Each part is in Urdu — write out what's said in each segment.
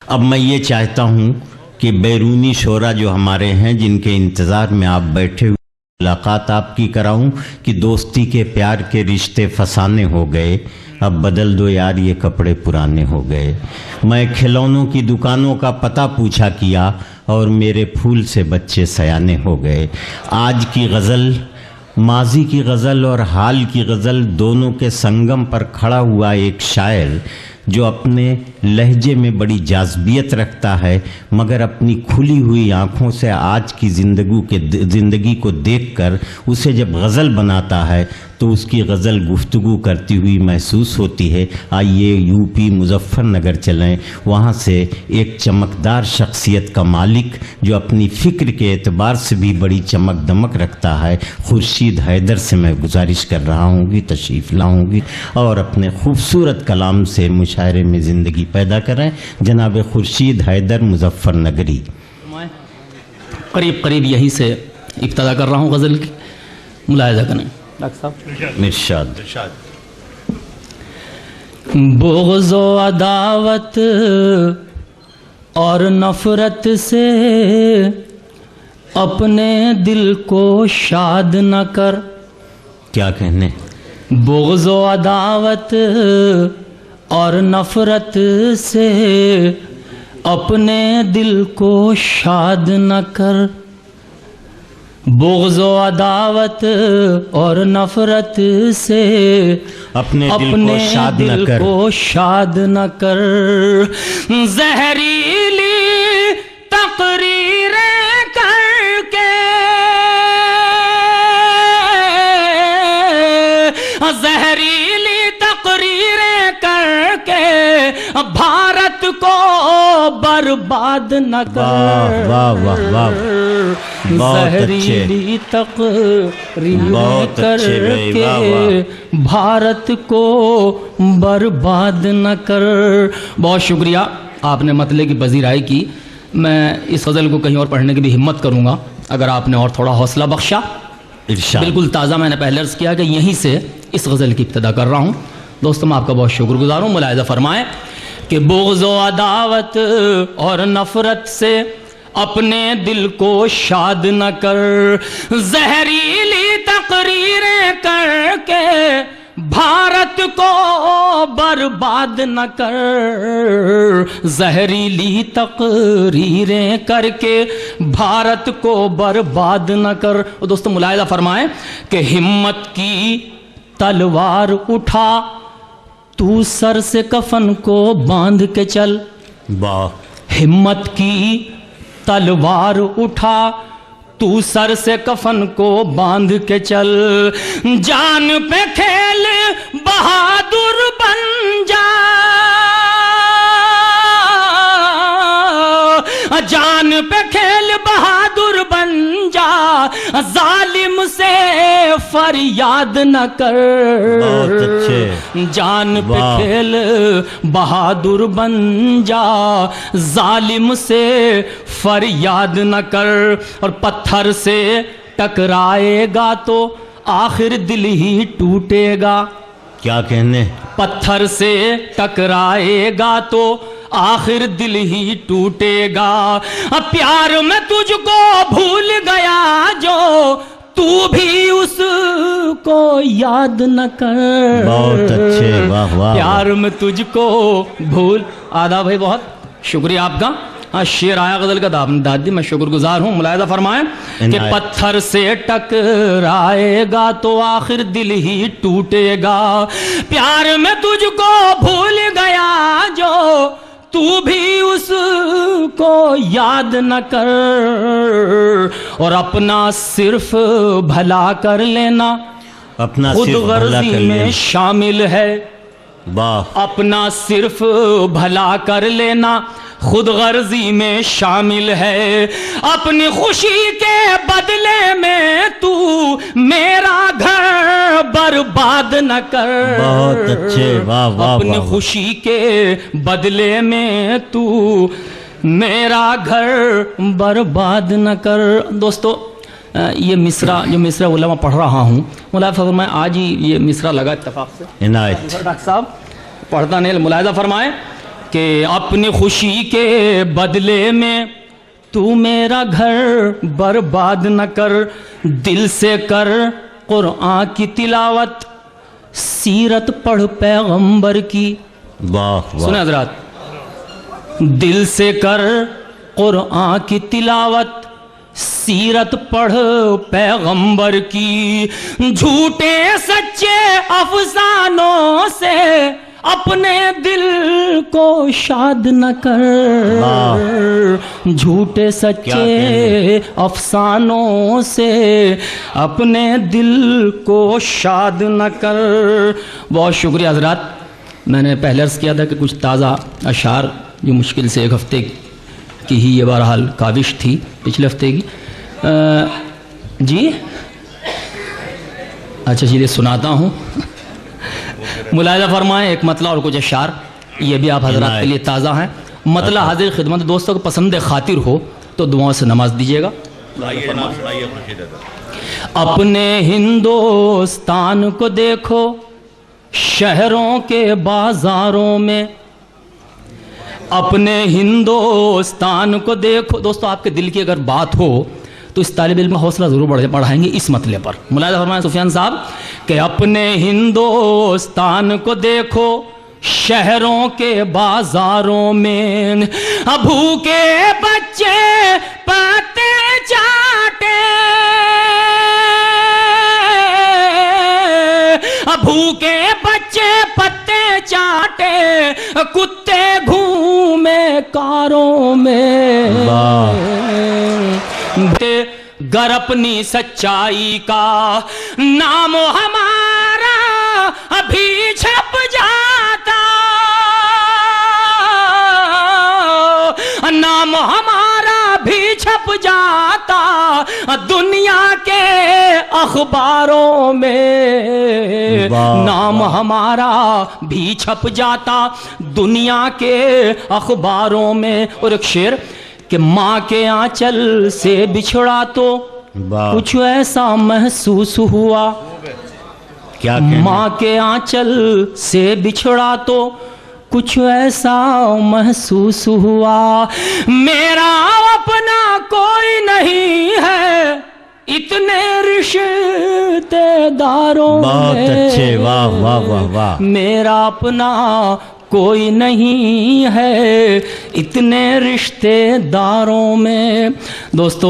اب میں یہ چاہتا ہوں کہ بیرونی شعراء جو ہمارے ہیں جن کے انتظار میں آپ بیٹھے ہوئے ملاقات آپ کی کراؤں کہ دوستی کے پیار کے رشتے فسانے ہو گئے، اب بدل دو یار یہ کپڑے پرانے ہو گئے۔ میں کھلونوں کی دکانوں کا پتہ پوچھا کیا اور میرے پھول سے بچے سیانے ہو گئے۔ آج کی غزل، ماضی کی غزل اور حال کی غزل دونوں کے سنگم پر کھڑا ہوا ایک شاعر جو اپنے لہجے میں بڑی جاذبیت رکھتا ہے، مگر اپنی کھلی ہوئی آنکھوں سے آج کی زندگی کو دیکھ کر اسے جب غزل بناتا ہے تو اس کی غزل گفتگو کرتی ہوئی محسوس ہوتی ہے۔ آئیے یو پی مظفر نگر چلیں، وہاں سے ایک چمکدار شخصیت کا مالک جو اپنی فکر کے اعتبار سے بھی بڑی چمک دمک رکھتا ہے، خورشید حیدر سے میں گزارش کر رہا ہوں گی تشریف لاؤں گی اور اپنے خوبصورت کلام سے مشاعرے میں زندگی پیدا کریں۔ جناب خورشید حیدر مظفر نگری۔ قریب قریب یہی سے ابتدا کر رہا ہوں غزل کی، ملاحظہ کریں ڈاکٹر صاحب۔ ارشاد۔ بغض و عداوت اور نفرت سے اپنے دل کو شاد نہ کر۔ کیا کہنے؟ بغض و عداوت اور نفرت سے اپنے دل کو شاد نہ کر۔ بغض و عداوت اور نفرت سے اپنے دل کو شاد نہ کر۔ زہریلی تقریریں کر کے، زہریلی تقریریں کر کے بھارت کو برباد نہ کر۔ واہ واہ واہ، زہریلی تقریریں کر کے بھارت کو برباد نہ کر۔ بہت شکریہ، آپ نے مطلع کی پذیرائی کی۔ میں اس غزل کو کہیں اور پڑھنے کی بھی ہمت کروں گا اگر آپ نے اور تھوڑا حوصلہ بخشا۔ بالکل تازہ، میں نے پہلے عرض کیا کہ یہیں سے اس غزل کی ابتدا کر رہا ہوں۔ دوستوں میں آپ کا بہت شکر گزار ہوں۔ ملاحظہ فرمائیں کہ بغض و عداوت اور نفرت سے اپنے دل کو شاد نہ کر۔ زہریلی تقریریں کر کے بھارت کو برباد نہ کر۔ زہریلی تقریریں کر کے بھارت کو برباد نہ کر۔ اور دوستو ملاحظہ فرمائیں کہ ہمت کی تلوار اٹھا تو سر سے کفن کو باندھ کے چل۔ ہمت کی تلوار اٹھا تو سر سے کفن کو باندھ کے چل۔ جان پہ کھیل بہادر بن جا، جان پہ کھیل بہادر بن جا، ظالم سے فریاد نہ کر۔ جان پہ کھیل بہادر بن جا، ظالم سے فریاد نہ کر۔ اور پتھر سے ٹکرائے گا تو آخر دل ہی ٹوٹے گا۔ کیا کہنے؟ پتھر سے ٹکرائے گا تو آخر دل ہی ٹوٹے گا۔ پیار میں تجھ کو بھول گیا جو تو بھی اس کو یاد نہ کر۔ بہت اچھے، واہ واہ۔ پیار میں تجھ کو بھول، آدھا بھائی بہت شکریہ آپ کا۔ شعر آیا غزل کا داد دی، میں شکر گزار ہوں۔ ملاحظہ فرمائیں کہ پتھر سے ٹکرائے گا تو آخر دل ہی ٹوٹے گا۔ پیار میں تجھ کو بھول گیا جو تو بھی اس کو یاد نہ کر۔ اور اپنا صرف بھلا کر لینا خود غرضی میں شامل ہے۔ اپنا صرف بھلا کر لینا خود غرضی میں شامل ہے۔ اپنی خوشی کے بدلے میں تو میرا گھر برباد نہ کر۔ بہت اچھے، واہ واہ۔ اپنی خوشی کے بدلے میں تو میرا گھر برباد نہ کر۔ دوستو یہ مصرع جو مصرع علماء پڑھ رہا ہوں، ملاحظہ فرمائیں آج ہی یہ مصرع لگا اتفاق سے۔ عنایت ڈاکٹر صاحب پڑھتا نہیں، ملاحظہ فرمائیں کہ اپنی خوشی کے بدلے میں تو میرا گھر برباد نہ کر، دل سے کر قرآن کی تلاوت، سیرت پڑھ پیغمبر کی۔ واہ سنیں واہ، حضرات، دل سے کر قرآن کی تلاوت، سیرت پڑھ پیغمبر کی، جھوٹے سچے افسانوں سے اپنے دل کو شاد نہ کر، جھوٹے سچے افسانوں سے اپنے دل کو شاد نہ کر۔ بہت شکریہ حضرات۔ میں نے پہلے عرض کیا تھا کہ کچھ تازہ اشعار جو مشکل سے ایک ہفتے کی ہی یہ بہرحال کاوش تھی پچھلے ہفتے کی، جی اچھا چلیے سناتا ہوں۔ ملاحظہ فرمائیں ایک مطلع اور کچھ اشعار، یہ بھی آپ حضرات کے لیے تازہ ہیں۔ مطلع حاضر خدمت دوستوں کو پسند خاطر ہو تو دعاؤں سے نماز دیجیے گا۔ اپنے ہندوستان کو دیکھو شہروں کے بازاروں میں، اپنے ہندوستان کو دیکھو۔ دوستو آپ کے دل کی اگر بات ہو تو اس طالب علم کا حوصلہ ضرور بڑھائیں گے اس مسئلے پر۔ ملاحظہ فرمائیں سفیان صاحب کہ اپنے ہندوستان کو دیکھو شہروں کے بازاروں میں، بھوکے بچے پتے چاٹے، بھوکے بچے پتے چاٹے، کتے گھومے کاروں میں، گر اپنی سچائی کا نام ہمارا ابھی چھپ جاتا، نام ہمارا بھی چھپ جاتا دنیا کے اخباروں میں، نام ہمارا بھی چھپ جاتا دنیا کے اخباروں میں۔ اور ایک شعر کہ ماں کے آنچل سے بچھڑا تو کچھ ایسا محسوس ہوا، کیا ماں کے آنچل سے بچھڑا تو کچھ ایسا محسوس ہوا، میرا اپنا کوئی نہیں ہے اتنے رشتے داروں میں، بہت اچھے، واہ واہ واہ واہ، میرا اپنا کوئی نہیں ہے اتنے رشتے داروں میں۔ دوستو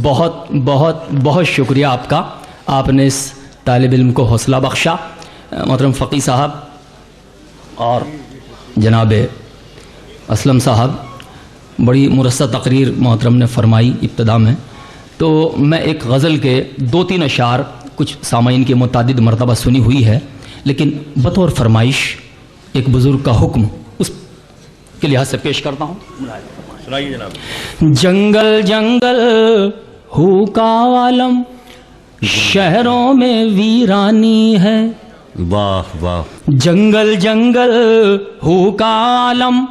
بہت بہت بہت شکریہ آپ کا، آپ نے اس طالب علم کو حوصلہ بخشا۔ محترم فقی صاحب اور جناب اسلم صاحب بڑی مرصع تقریر محترم نے فرمائی ابتدا میں، تو میں ایک غزل کے 2-3 اشعار کچھ سامعین کی متعدد مرتبہ سنی ہوئی ہے، لیکن بطور فرمائش ایک بزرگ کا حکم اس کے لحاظ سے پیش کرتا ہوں۔ سنائیے جناب۔ جنگل جنگل ہو کا عالم شہروں میں ویرانی ہے، واہ واہ، جنگل جنگل ہو کا عالم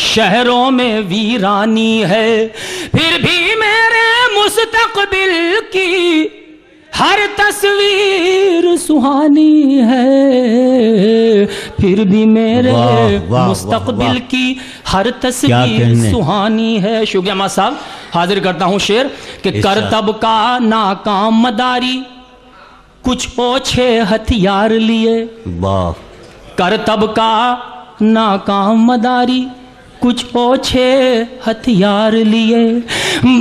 شہروں میں ویرانی ہے، پھر بھی میرے مستقبل کی ہر تصویر سہانی ہے، پھر بھی میرے مستقبل کی ہر تصویر سہانی ہے۔ شکریہ ماں صاحب، حاضر کرتا ہوں شعر کہ کرتب کا ناکام مداری کچھ اوچھے ہتھیار لیے، کرتب کا ناکام مداری کچھ اوچھے ہتھیار لیے،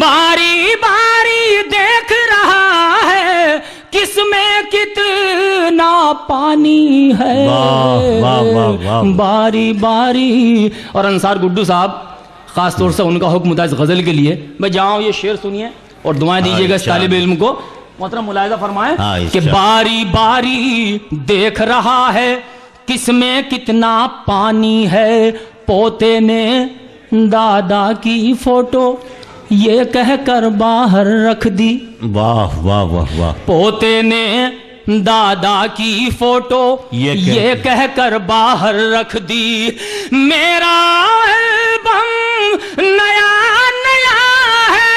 باری باری دیکھ رہا ہے کس میں کتنا پانی ہے، باری باری۔ اور انصار گڈو صاحب خاص طور سے ان کا حکم تھا اس غزل کے لیے، میں جاؤں یہ شعر سنیے اور دعائیں دیجیے گا اس طالب علم کو۔ محترم ملاحظہ فرمائیں کہ باری باری دیکھ رہا ہے کس میں کتنا پانی ہے، پوتے نے دادا کی فوٹو یہ کہہ کر باہر رکھ دی، واہ واہ واہ واہ، پوتے نے دادا کی فوٹو یہ کہہ کر باہر رکھ دی، میرا البم نیا نیا ہے،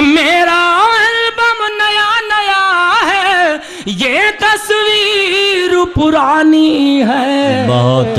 میرا البم نیا نیا ہے، یہ تصویر پرانی ہے،